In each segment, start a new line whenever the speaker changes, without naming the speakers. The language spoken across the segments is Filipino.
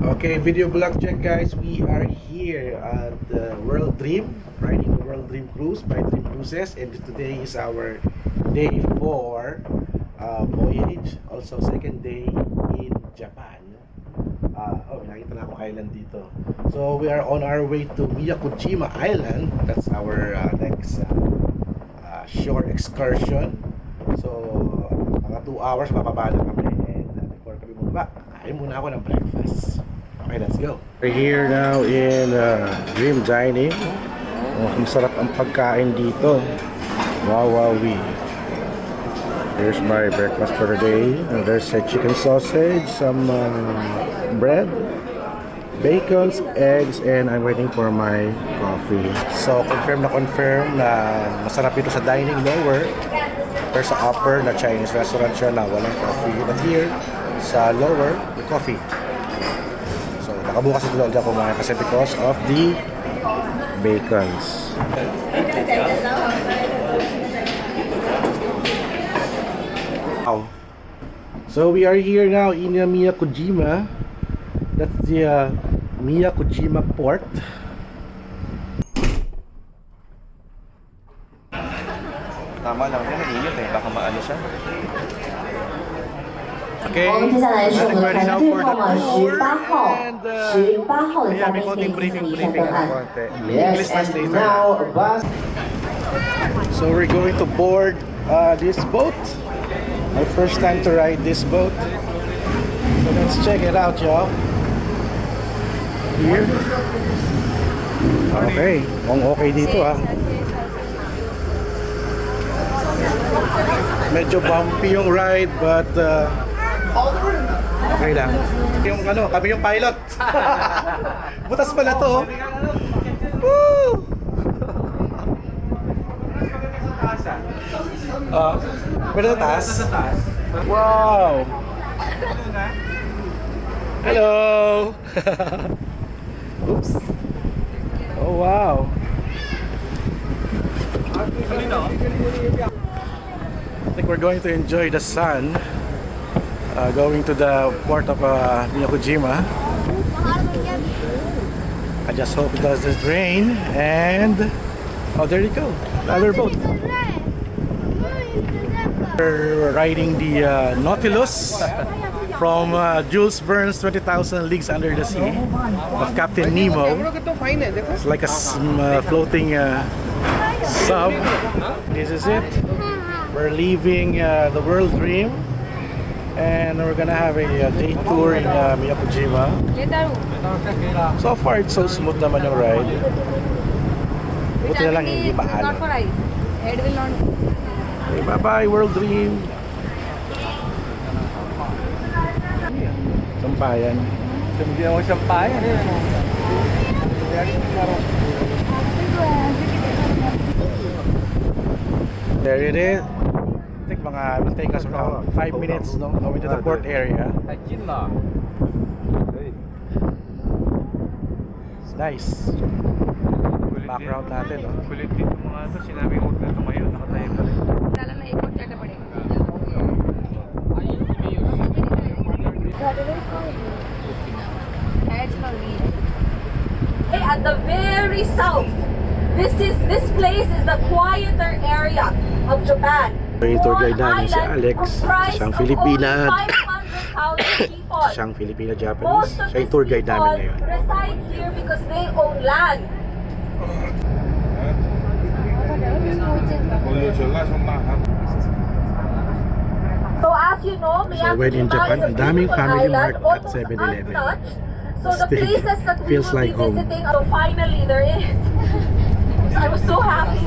Okay, video vlog check guys. We are here at the World Dream, riding the World Dream Cruise by Dream Cruises, and today is our day 4 voyage, also second day in Japan. Nakita na akong island dito. So we are on our way to Miyakojima Island. That's our next shore excursion. So mga 2 hours bababa na kami, and before kami bumaba, kain muna ako ng breakfast. Okay, let's go. We're here now in Dream Dining. Ang sarap ang pagkain dito. Wow. Here's my breakfast for the day. And there's a chicken sausage, some bread, bacons, eggs, and I'm waiting for my coffee. So confirm na masarap ito sa dining lower. Pero sa upper na Chinese restaurant siya na walang coffee. But here, sa lower, may coffee. So nakabukas ito ulit ako mga kasi because of the bacons. Wow. So we are here now in Miyakojima. That's the Miyakojima port.
Tama lang yan, init eh. Baka maano siya.
Okay, I'm ready now for the tour and may konting briefing ng konti. English translator. So we're going to board this boat. My first time to ride this boat. So let's check it out, y'all. Here. Okay, okay dito ah. Medyo bumpy yung ride but okay lang. Yung kami yung pilot. Butas pala to. Woo! Pero sa taas? Wow! Hello! Oops! Oh wow! I think we're going to enjoy the sun going to the port of Miyakojima. I just hope it doesn't rain. And oh, there you go, another boat. We're riding the Nautilus from Jules Verne's 20,000 Leagues Under the Sea of Captain Nemo. It's like a floating sub. This is it. We're leaving the World Dream and we're gonna have a day tour in Miyakojima. So far it's so smooth naman yung ride. Buti na lang hindi paano. Okay, bye bye World Dream. Sampayan.
Hindi ako sampayan eh.
There it is. I think will take us around 5 minutes going to the port area. It's nice. Background natin, no?
Kulit dito mga ito. Sinabi huwag na tumayo. Nakatayo pa rin.
At the very south, this place is the quieter area of Japan.
Yung tour guide namin si Alex, siyang Filipina, siyang Filipina Japanese. Siya yung tour guide namin ngayon.
Reside here because they own land. So as you know,
So when in Japan, ang daming family mart at 7-Eleven.
So the places that we
Feels
will
like
be
home.
visiting, so finally there is. I was so happy.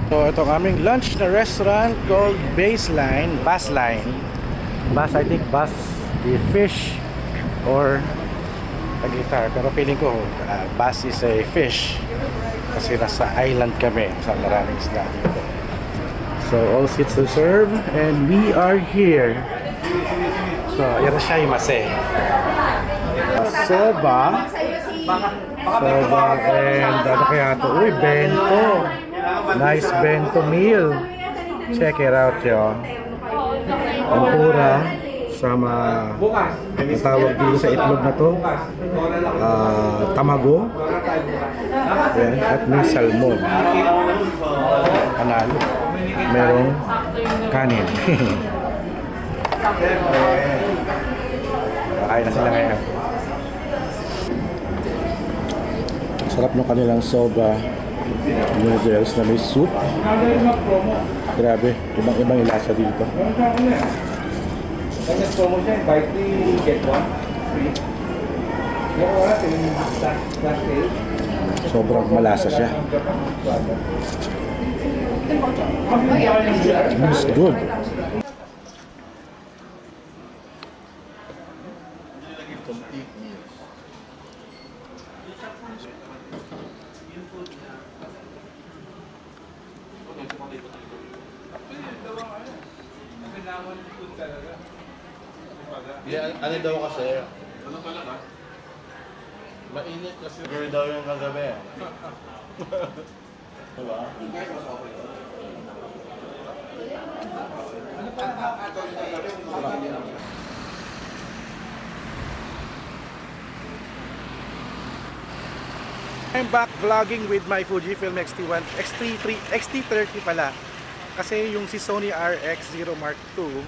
So itong aming lunch na restaurant called Bassline. Bass, I think bass, the fish or a guitar. Pero feeling ko bass is a fish. Kasi nasa island kami sa maraming isla dito. So all seats to serve and we are here. So ayan na siya yung mase. Soba and ano kaya ito? Uy, bento. Nice bento meal. Check it out, y'all. Tempura sama ang tawag dito sa itlog na to, tamago. Ayan, at may salmon. Panalo. Merong kanin. Kain na sila ngayon. Sarap ng kanilang soba noodles na may soup. Grabe, ibang-ibang ilasa dito.
Ganyan promo siya, buy 3, get 1 free. Yung oras, yung flash sale.
Sobrang malasa siya. It's good.
Yeah, ano daw kasi? Ano talaga? Mainit kasi. Siguro daw yung kagabi. Diba?
I'm back vlogging with my Fujifilm X-T1, X-T30 pala. Kasi yung si Sony RX0 Mark II,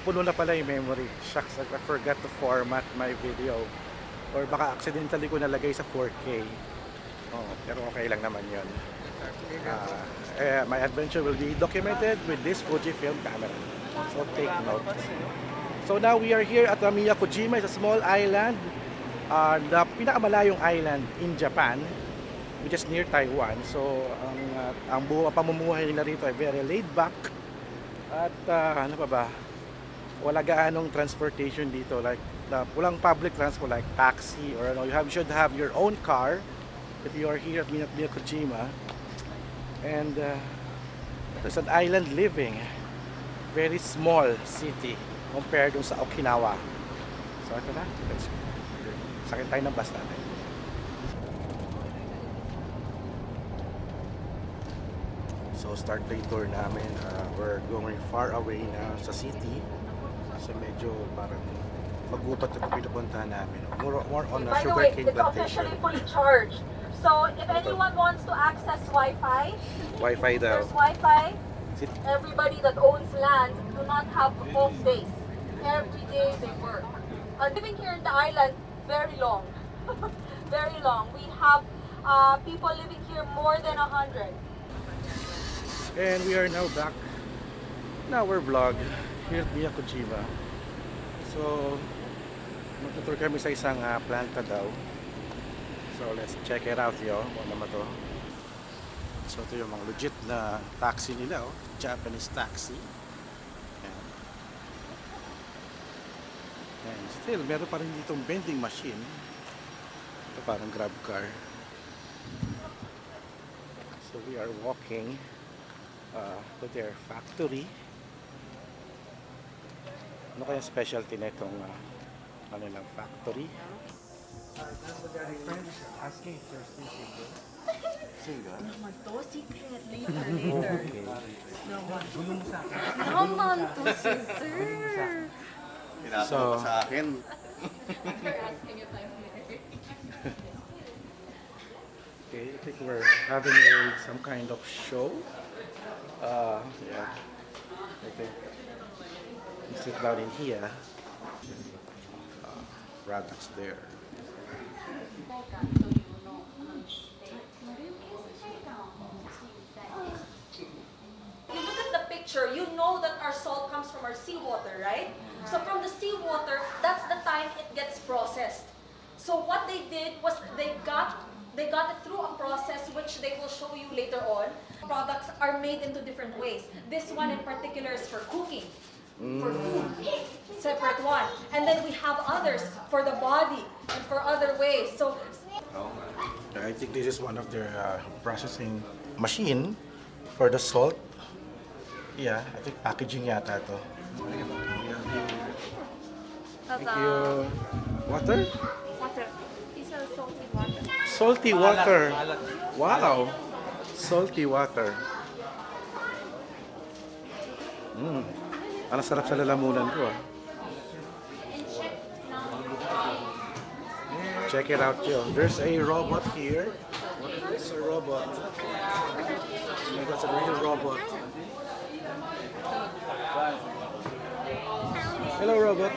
puno na pala yung memory. Shucks, I forgot to format my video. Or baka accidentally ko nalagay sa 4K. Oh, pero okay lang naman yun. My adventure will be documented with this Fujifilm camera. So take note. So now we are here at Miyakojima. It's a small island. The pinakamalayong island in Japan, which is near Taiwan. So ang pamumuhay nila rito ay very laid back. At ano pa ba? Wala gaanong transportation dito, like walang public transport like taxi or ano. You should have your own car if you are here at Miyakojima. And there's an island living, very small city compared dun sa Okinawa. So ito na, sakit tayo ng bus natin. So start the tour namin. We're going far away na sa city. Kasi medyo parang magupat na pinupuntahan namin. More on a
By the way,
sugarcane
it's
plantation.
officially fully charged. So if anyone wants to access Wi-Fi,
Wi-Fi daw.
there's Wi-Fi.
Sit-
Everybody that owns land do not have off days. Every day they work. Living here in the island, very long. Very long. We have people living here more than 100.
And we are now back in our vlog here at Miyakojima. So, magtutur kami sa isang planta daw. So, let's check it out, yo. Ano naman to? So, ito yung mga legit na taxi nila, oh. Japanese taxi. Ayan. And still, meron pa rin ditong vending machine. Ito parang grab car. So, we are walking to their factory. Ano kaya specialty na itong kanilang factory? Asking if you're still single. Single?
Secret later.
Okay.
Naman to si sir.
Tinatanong sa akin.
Okay, I think we're having some kind of show. Yeah. I think we sit down in here. Products there.
You look at the picture, you know that our salt comes from our seawater, right? So from the seawater, that's the time it gets processed. So what they did was they got it through a process which they will show you later on. Products are made into different ways. This one in particular is for cooking, for food, separate one. And then we have others for the body and for other ways. So
I think this is one of their processing machine for the salt. Yeah, I think packaging yata to. Thank you. Water?
Water. It's a salty water.
Salty water. Wow. Salty water. Ang sarap sa lalamunan ko ah. Check it out yo. There's a robot here. There's a robot. Oh my God, it's a real robot. Hello robot.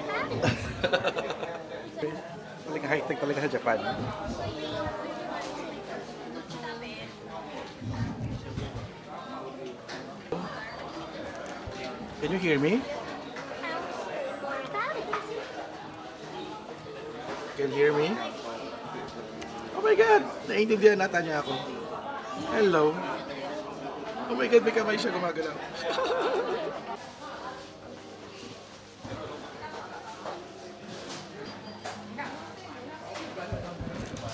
Talaga high-tech talaga sa Japan. Can you hear me? Can you hear me? Oh my God! Naiintindihan nata niya ako. Hello. Oh my God, may kamay siya gumagalaw.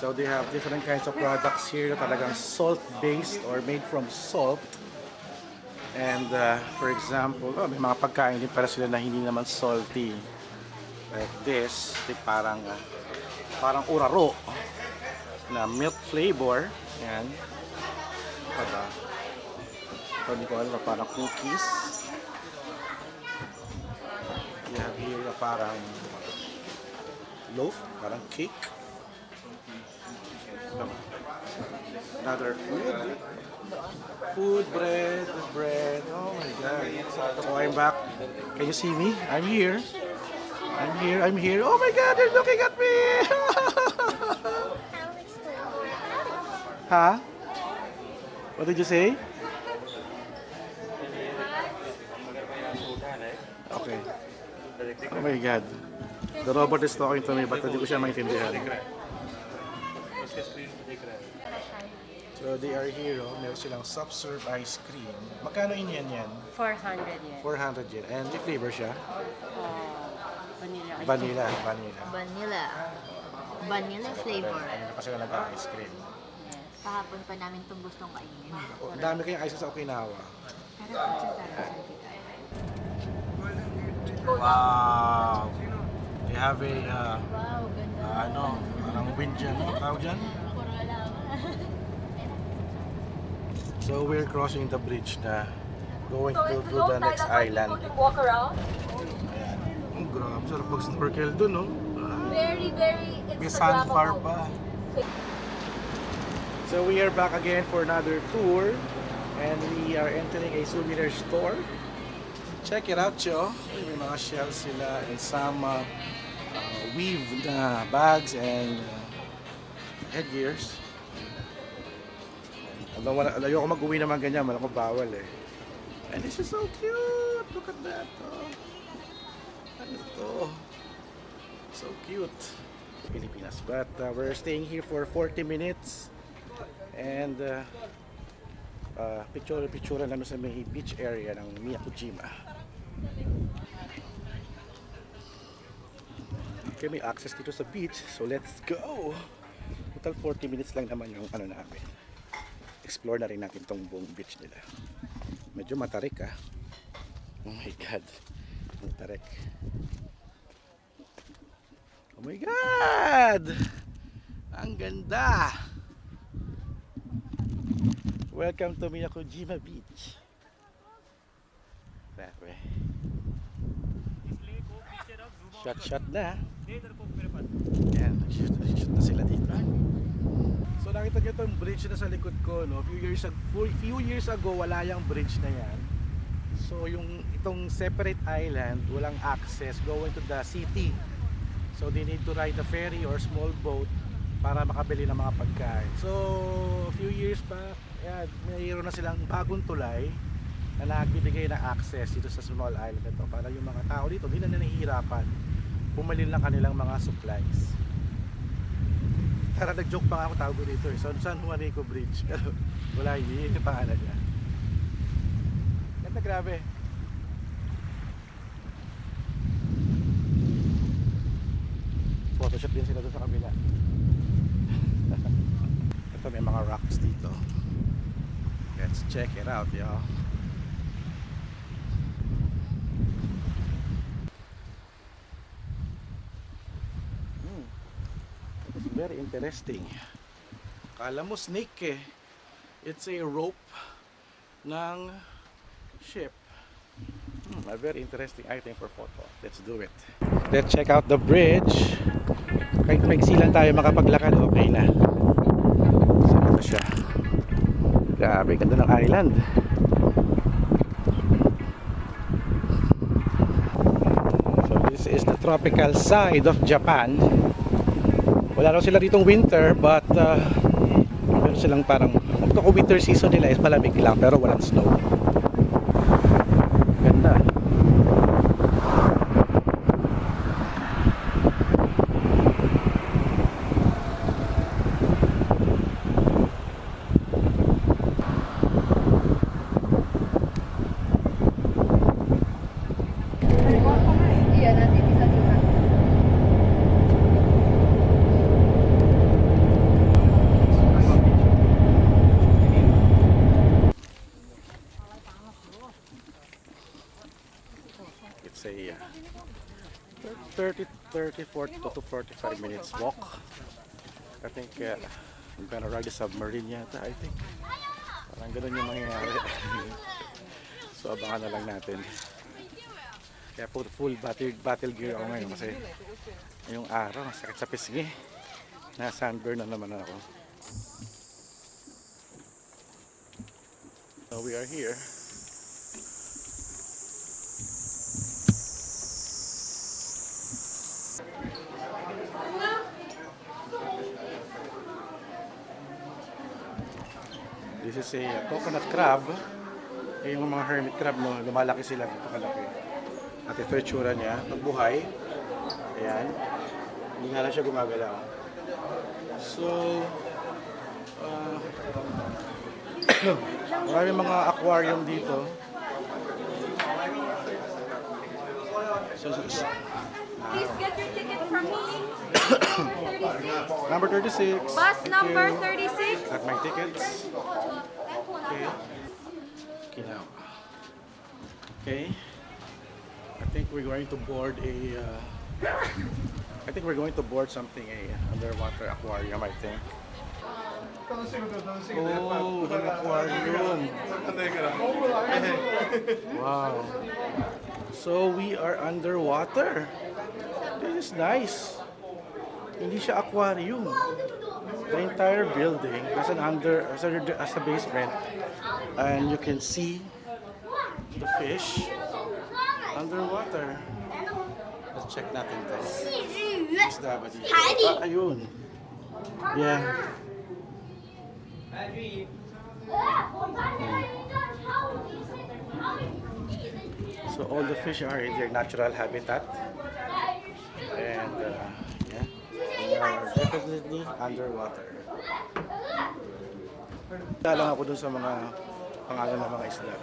So they have different kinds of products here na talagang salt-based or made from salt. And for example, may mga pagkain din para sila na hindi naman salty. Like this, parang uraro na milk flavor. Yan. Diba? Ito, hindi ko alam, parang cookies. You have here parang loaf, parang cake. Another food, bread. Oh my God. So I'm back. Can you see me? I'm here. Oh my God, they're looking at me. Huh? What did you say? Okay. Oh my God. The robot is talking to me but hindi ko siya maintindihan. So they are here, oh. Meron silang soft serve ice cream. Magkano yan?
400 yen.
400 yen. And the flavor siya?
Vanilla.
Vanilla.
Flavor.
Ano kasi ka nag-ice cream.
Kahapon pa namin itong gustong kainin.
Oh, ang dami kayong ice sa Okinawa. Wow! They have a, parang wind dyan. Ano tawag dyan? So we're crossing the bridge na going
So
to
it's
the
low tide,
next
that's why
island.
people can walk around.
Ayan. Ang grabe, sarap mag-snorkel dun, no?
Very, very
May sandbar
Instagrammable.
pa. So we are back again for another tour and we are entering a souvenir store. Check it out, yo. May mga shells sila and some weave na bags and headgears. Ayoko mag-uwi naman ganyan, malang ko bawal eh. And this is so cute! Look at that! Oh. Ano to? So cute! Pilipinas. But we're staying here for 40 minutes. And picture lang sa may beach area ng Miyakojima. Okay, may access dito sa beach. So let's go! Total 40 minutes lang naman yung ano namin. Explore na rin natin tong buong beach nila. Medyo matarik ah. Oh my God. Matarik. Oh my God! Ang ganda! Welcome to Miyakojima Beach. That way. Shot na. Yan, shoot na sila dito. So nakita nyo itong bridge na sa likod ko, no? Few years ago wala yung bridge na yan. So itong separate island, walang access going to the city. So they need to ride a ferry or small boat para makabili ng mga pagkain. So a few years back, mayroon na silang bagong tulay na nagbibigay ng access dito sa small island ito para yung mga tao dito hindi na nahihirapan bumili lang kanilang mga supplies. Tara, nag-joke pa nga ako tawag dito eh. San Juanico Bridge. Pero wala, hindi yung pangalan niya. Ganda, grabe. Photoshop din sila doon sa kabila. Ito may mga rocks dito. Let's check it out, y'all. Very interesting. Kala mo snake eh. It's a rope ng ship. A very interesting item for photo. Let's do it. Let's check out the bridge. Kahit maigsi lang tayo makapaglakad, okay na. So ito siya. Grabe, ganda ng island. So this is the tropical side of Japan. Wala raw sila ditong winter, but meron silang parang kung winter season nila is malamig lang pero walang snow. Ganda. It's a 40 to 45 minutes walk. I think I'm gonna ride a submarine yata, I think. Parang ganun yung mangyayari. So abangan na lang natin. Kaya full battle gear ako ngayon kasi yung araw, sakit sa pisngi. Na sunburn na naman ako. So we are here. This is a coconut crab. Yung mga hermit crab, no, lumalaki sila ito kalaki. At ito yung tsura niya, pagbuhay. Ayan. Hindi nga lang siya gumagalaw. So, marami mga aquarium dito.
Please get your ticket from me.
Number 36.
Bus
Thank
number
you.
36.
Got my tickets. Okay. Okay now. Okay. I think we're going to board something, a underwater aquarium, I think. Oh, an aquarium. Wow. So we are underwater. This is nice. Hindi siya aquarium. The entire building has as a basement, and you can see the fish underwater. Let's check natin to. Isda ba dito? Ayun. Yeah. So all the fish are in their natural habitat, and yeah, they are definitely underwater. Lang ako dun sa mga pangalan ng mga isda.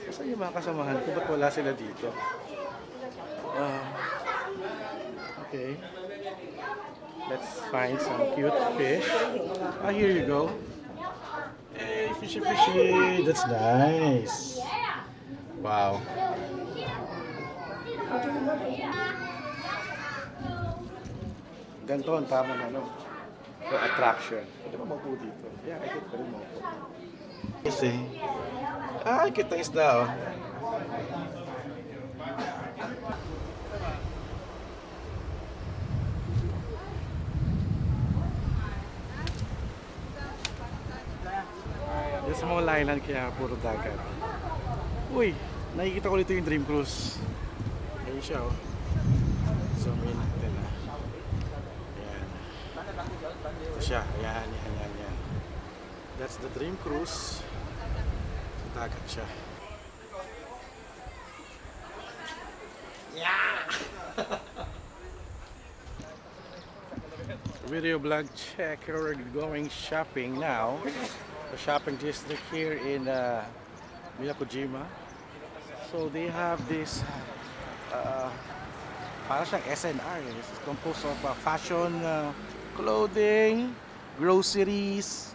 Saan yung mga kasamahan ko? Ba't wala sila dito? Okay. Let's find some cute fish. Ah, here you go. Hey, fishy, fishy. That's nice. Wow. Ganito ang tama na, no? For attraction. Pwede ba maupo dito? Yeah, I think pwede maupo. Kasi, kita isda, oh. Yung small island kaya puro dagat. Uy, nakikita ko dito yung Dream Cruise. Ayun siya, oh. Zoom in natin, ah. Ayan. Ito siya. Ayan. That's the Dream Cruise. Sa dagat siya. Yeah! Video vlog check. We're going shopping now. The shopping district here in Miyakojima. So they have this para siyang SNR. This is composed of fashion, clothing, groceries,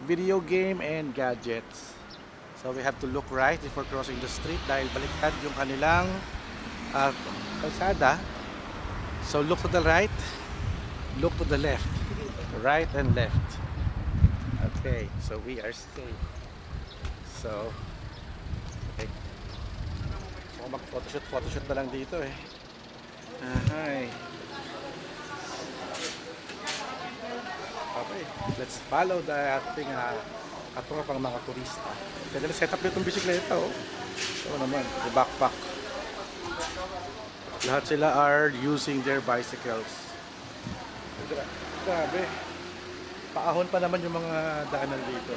video game, and gadgets. So we have to look right before crossing the street dahil baliktad yung kanilang kalsada. So look to the right, look to the left, right and left. Okay, so we are safe. So, okay. mag-photoshoot na lang dito eh. Hi. Okay, let's follow the ating katropang mga turista. Kaya nila set up nitong bisikleta oh. So naman, the backpack. Lahat sila are using their bicycles. Grabe. Paahon pa naman yung mga daanan dito.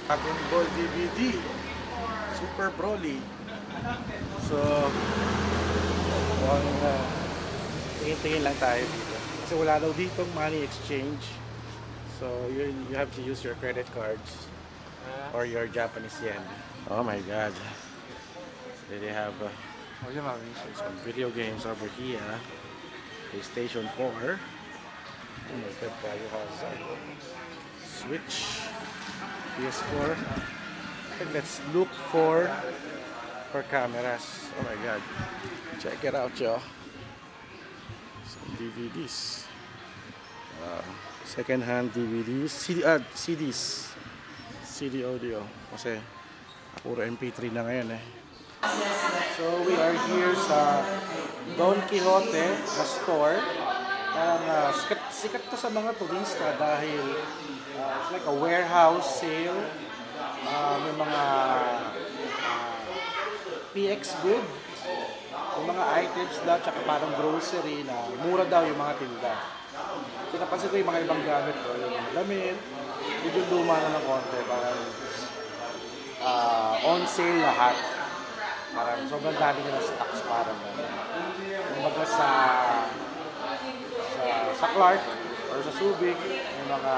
Dragon Ball DVD. Super Broly. So, tingin-tingin lang tayo dito. Kasi wala daw ditong money exchange. So, you have to use your credit cards or your Japanese yen. Oh my God. They have some video games over here. PlayStation 4. Oh my God, Biohazard. Switch. PS4. And let's look for cameras. Oh my God. Check it out, yo. Some DVDs. Second-hand DVDs. CDs. CD audio. Kasi puro MP3 na ngayon eh. So we are here sa Don Quixote na store. Sikat to sa mga turista dahil it's like a warehouse sale. May mga PX good. Yung mga items daw, tsaka parang grocery na mura daw yung mga tinda. So napansin ko yung mga ibang gamit ko, yung mga damit, medyo luma na ng konti, parang on sale lahat. Parang sobrang dami nila stocks parang kumbaga sa Clark or sa Subic, may mga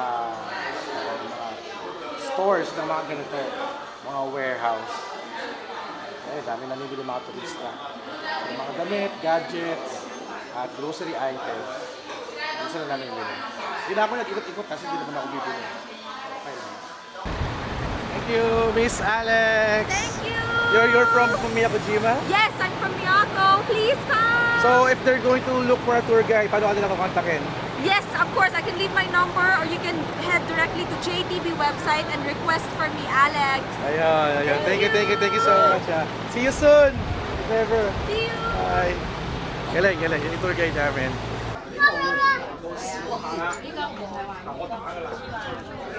stores ng mga ganito, mga warehouse. Dami nanibili mga turista. Yung mga damit, gadgets, at grocery items. Hindi sila namimili. Hindi na ako nag-ikot-ikot kasi hindi naman ako bibili. Okay lang. Thank you, Miss Alex!
Thank you!
You're from Miyakojima?
Yes, I'm from Miyako. Please come!
So, if they're going to look for a tour guide, paano ka nila kukontakin?
Yes, of course. I can leave my number or you can head directly to JTB website and request for me, Alex.
Ayun. Thank you so much. See you soon! If ever.
See you!
Bye! Galing. Yung tour guide namin.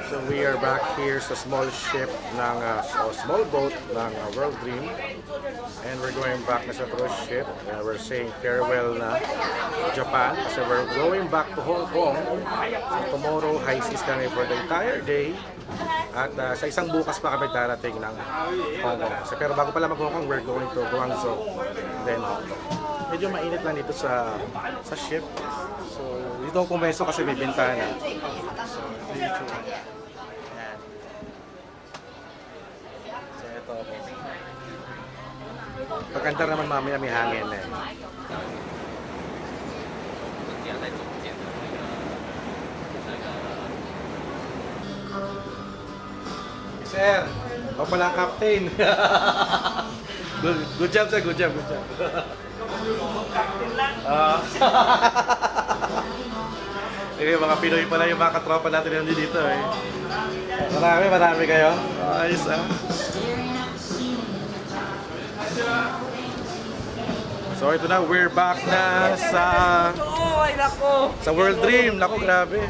So we are back here sa small ship ng small boat ng World Dream, and we're going back na sa cruise ship. We're saying farewell na to Japan kasi we're going back to Hong Kong. So tomorrow high seas kami for the entire day, at sa isang bukas pa kami darating ng Hong Kong. So, pero bago pala mag Hong Kong, we're going to Guangzhou, then Hong Kong. Medyo mainit lang dito sa ship. So dito ako pumeso kasi may bintana. So ito yung itsura. Ayan. So ito ako. Pagkanta naman mamaya may hangin eh. Sir, ako pala ang captain. Good job sir, good job. Mga Pinoy pala yung mga katropa natin yung dito eh. Marami kayo. Ayos ah. So ito na, we're back na sa World Dream. Naku, grabe.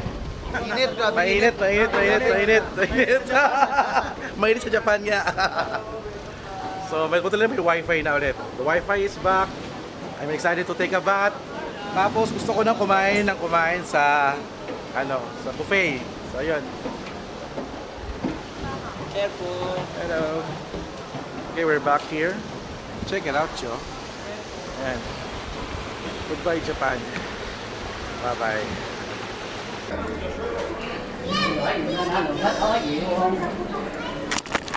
Mainit. Mainit sa Japan nga. So may wifi na ulit. The wifi is back. I'm excited to take a bath. Tapos gusto ko nang kumain sa sa buffet. So ayun. Careful. Hello. Okay, we're back here. Check it out, yo. And goodbye Japan. Bye-bye.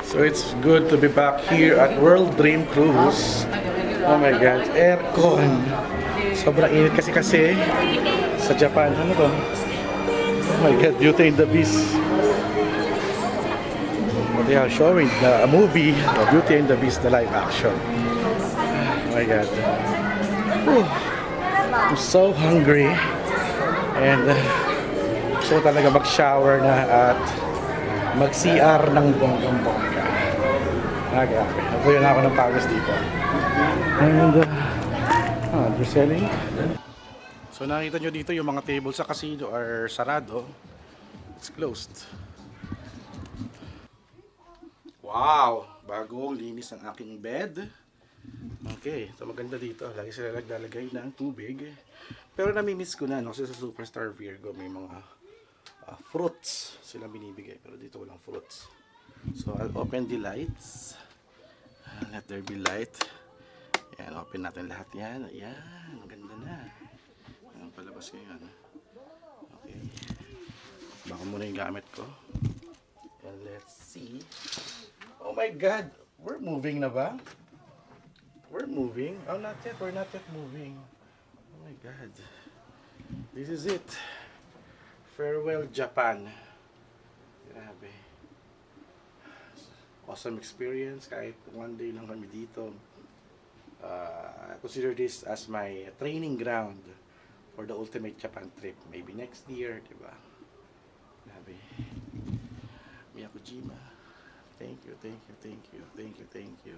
So it's good to be back here at World Dream Cruise. Oh my God, aircon. Sobrang init kasi sa Japan. Ano to? Oh my God, Beauty and the Beast. They are showing a movie, Beauty and the Beast, the live action. Oh my God. Whew. I'm so hungry. And gusto ko talaga mag-shower na at mag-CR ng bonggang-bongga. Grabe. Nabuyo na ako ng pagos dito. And they're selling. So nakita nyo dito yung mga tables sa casino are sarado. It's closed. Wow! Bagong linis ang aking bed. Okay, so maganda dito. Lagi sila naglalagay ng tubig. Pero namimiss ko na, no? Kasi sa Superstar Virgo may mga fruits sila binibigay. Pero dito walang fruits. So I'll open the lights. Let there be light. Yan, open natin lahat yan. Ayan, maganda na. Ayan, palabas ngayon. Okay. Baka muna yung gamit ko. And let's see. Oh my God! We're moving na ba? We're moving? Oh, not yet. We're not yet moving. Oh my God. This is it. Farewell, Japan. Grabe. Awesome experience. Kahit one day lang kami dito. I consider this as my training ground for the ultimate Japan trip. Maybe next year, diba? Grabe. Miyakojima. Thank you, thank you, thank you, thank you, thank you.